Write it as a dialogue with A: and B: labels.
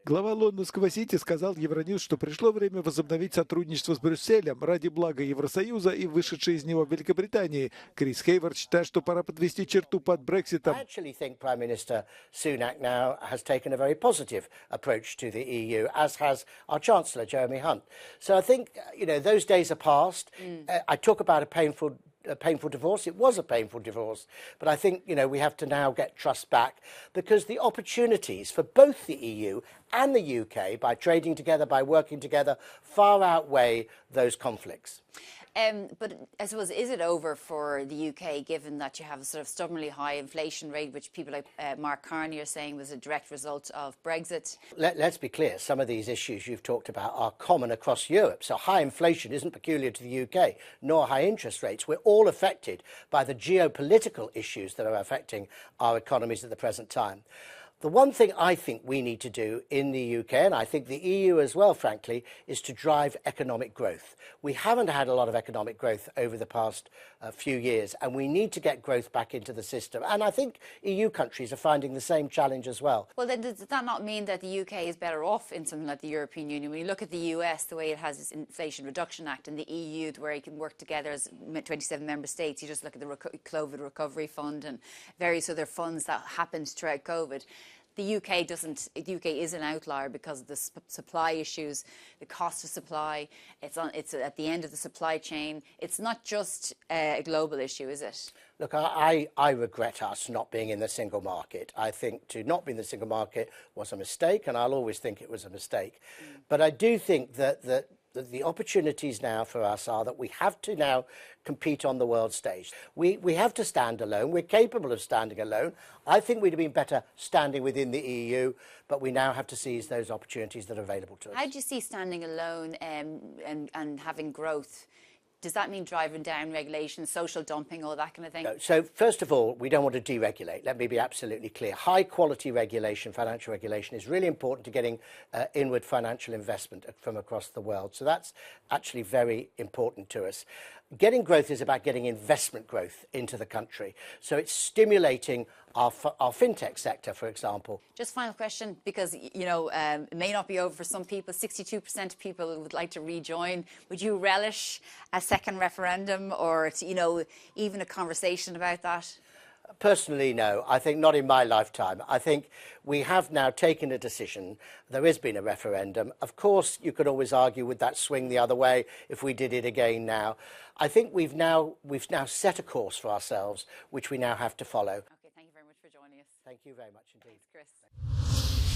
A: Глава лондонского Сити сказал Euronews, что пришло время возобновить сотрудничество с Брюсселем ради блага Евросоюза и вышедшей из него Великобритании. Крис Хейворд считает, что пора подвести черту под Брекситом.
B: Prime Minister Sunak now has taken a very positive approach to the EU, as has our Chancellor Jeremy Hunt. So I think those days are past. I talk about a painful divorce. It was a painful divorce, but I think we have to now get trust back, because the opportunities for both the EU and the UK by trading together, by working together, far outweigh those conflicts.
C: But I suppose, is it over for the UK, given that you have a sort of stubbornly high inflation rate, which people like Mark Carney are saying was a direct result of Brexit?
B: Let's be clear, some of these issues you've talked about are common across Europe. So high inflation isn't peculiar to the UK, nor high interest rates. We're all affected by the geopolitical issues that are affecting our economies at the present time. The one thing I think we need to do in the UK, and I think the EU as well, frankly, is to drive economic growth. We haven't had a lot of economic growth over the past few years, and we need to get growth back into the system. And I think EU countries are finding the same challenge as well.
C: Well, then does that not mean that the UK is better off in something like the European Union? When you look at the US, the way it has its Inflation Reduction Act, and the EU, where you can work together as 27 member states, you just look at the COVID Recovery Fund and various other funds that happened throughout COVID. The UK doesn't. The UK is an outlier because of the supply issues, the cost of supply. It's at the end of the supply chain. It's not just a global issue, is it?
B: Look, I regret us not being in the single market. I think to not be in the single market was a mistake, and I'll always think it was a mistake. But I do think that the opportunities now for us are that we have to now compete on the world stage. We have to stand alone. We're capable of standing alone. I think we'd have been better standing within the EU, but we now have to seize those opportunities that are available to us.
C: How do you see standing alone and having growth? Does that mean driving down regulation, social dumping, all that kind of thing?
B: No. So first of all, we don't want to deregulate. Let me be absolutely clear. High quality regulation, financial regulation, is really important to getting inward financial investment from across the world. So that's actually very important to us. Getting growth is about getting investment growth into the country. So it's stimulating our fintech sector, for example.
C: Just final question, because it may not be over for some people. 62% of people would like to rejoin. Would you relish a second referendum, or even a conversation about that?
B: Personally, no. I think not in my lifetime. I think we have now taken a decision. There has been a referendum. Of course, you could always argue, would that swing the other way if we did it again now? I think we've now set a course for ourselves, which we now have to follow.
C: Okay, thank you very much for joining us.
B: Thank you very much indeed.
C: Thanks, Chris.